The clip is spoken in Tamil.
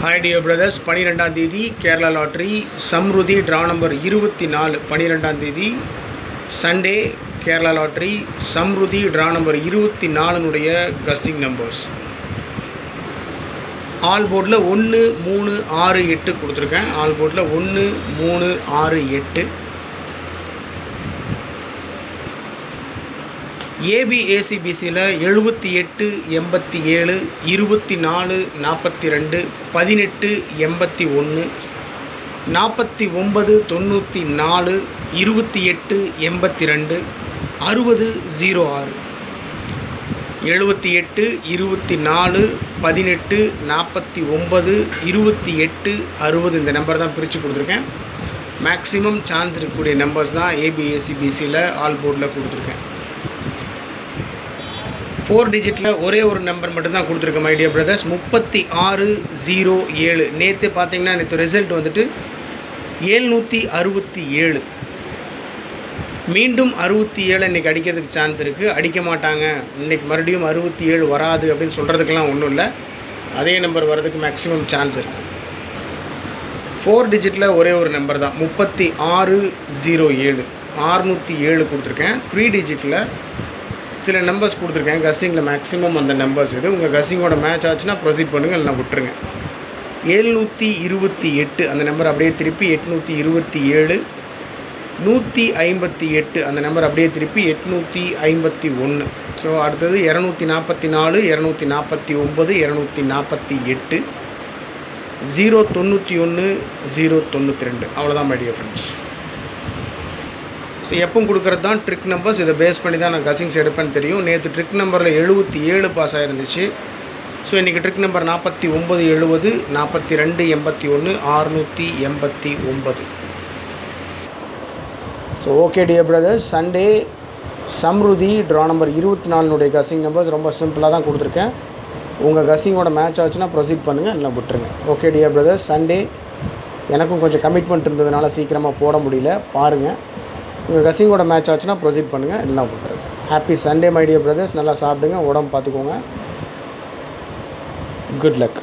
Hi dear brothers, 12ஆம் தேதி Kerala lottery Samriddhi draw number 24 12ஆம் தேதி Sunday Kerala lottery Samriddhi draw number 24 guessing numbers all போர்டில் 1 3 6 8 கொடுத்துருக்கேன். ஆல் போர்டில் 1 3 6 8 ஏபிஏசிபிசியில் 78 87 24 42 18 81 49 94 28 82 60 06 78 24 18 49 28 60 இந்த நம்பர் தான் பிரித்து கொடுத்துருக்கேன். மேக்ஸிமம் சான்ஸ் இருக்கக்கூடிய நம்பர்ஸ் தான் ஏபிஏசிபிசியில் ஆல் போர்டில் கொடுத்துருக்கேன். 4 டிஜிட்டில் ஒரே ஒரு நம்பர் மட்டும்தான் கொடுத்துருக்கேன் மை டியர் பிரதர்ஸ். 3607 நேற்று பார்த்தீங்கன்னா நேற்று ரிசல்ட் வந்துட்டு 767. மீண்டும் 67 இன்றைக்கி அடிக்கிறதுக்கு சான்ஸ் இருக்குது. அடிக்க மாட்டாங்க, இன்றைக்கி மறுபடியும் 67 வராது அப்படின்னு சொல்கிறதுக்கெலாம் ஒன்றும் இல்லை. அதே நம்பர் வர்றதுக்கு மேக்ஸிமம் சான்ஸ் இருக்குது. 4 டிஜிட்டில் ஒரே ஒரு நம்பர் தான் 3607 607 கொடுத்துருக்கேன். 3 டிஜிட்டில் சில நம்பர்ஸ் கொடுத்துருக்கேன். கஸ்ஸிங்கில் மேக்ஸிமம் அந்த நம்பர்ஸ் இது. உங்கள் கஸ்ஸிங்கோட மேட்ச் ஆச்சுன்னா ப்ரொசீட் பண்ணுங்கள், இல்லைனா விட்டுருங்க. 728 அந்த நம்பர் அப்படியே திருப்பி 827 158 அந்த நம்பர் அப்படியே திருப்பி 851. ஸோ அடுத்தது 244 249 248 091 092. அவ்வளோதான் மை டியர் ஃப்ரெண்ட்ஸ். ஸோ எப்பவும் கொடுக்குறது தான் ட்ரிக் நம்பர்ஸ். இதை பேஸ் பண்ணி தான் நான் கஸ்ஸிங்ஸ் எடுப்பேன்னு தெரியும். நேற்று ட்ரிக் நம்பரில் 77 பாஸ் ஆகிருந்துச்சு. ஸோ இன்றைக்கி trick number 49 70 42 81 689. So okay dear brothers, Sunday Samriddhi draw number 24 guessing numbers ரொம்ப சிம்பிளாக தான் கொடுத்துருக்கேன். உங்கள் கஸ்ஸிங்கோட மேட்ச் ஆச்சுன்னா ப்ரொசீட் பண்ணுங்கள், இல்லை விட்டுருங்க. ஓகே டியர் பிரதர்ஸ், சண்டே எனக்கும் கொஞ்சம் கமிட்மெண்ட் இருந்ததுனால சீக்கிரமாக போட முடியல. பாருங்கள், உங்கள் கஸ்ஸிங்கோட மேட்ச் ஆச்சுன்னா ப்ரொசீட் பண்ணுங்கள், எல்லாம் விட்டுருங்க. Happy Sunday my dear brothers. நல்லா சாப்பிடுங்க, உடம்பு பார்த்துக்கோங்க. Good luck.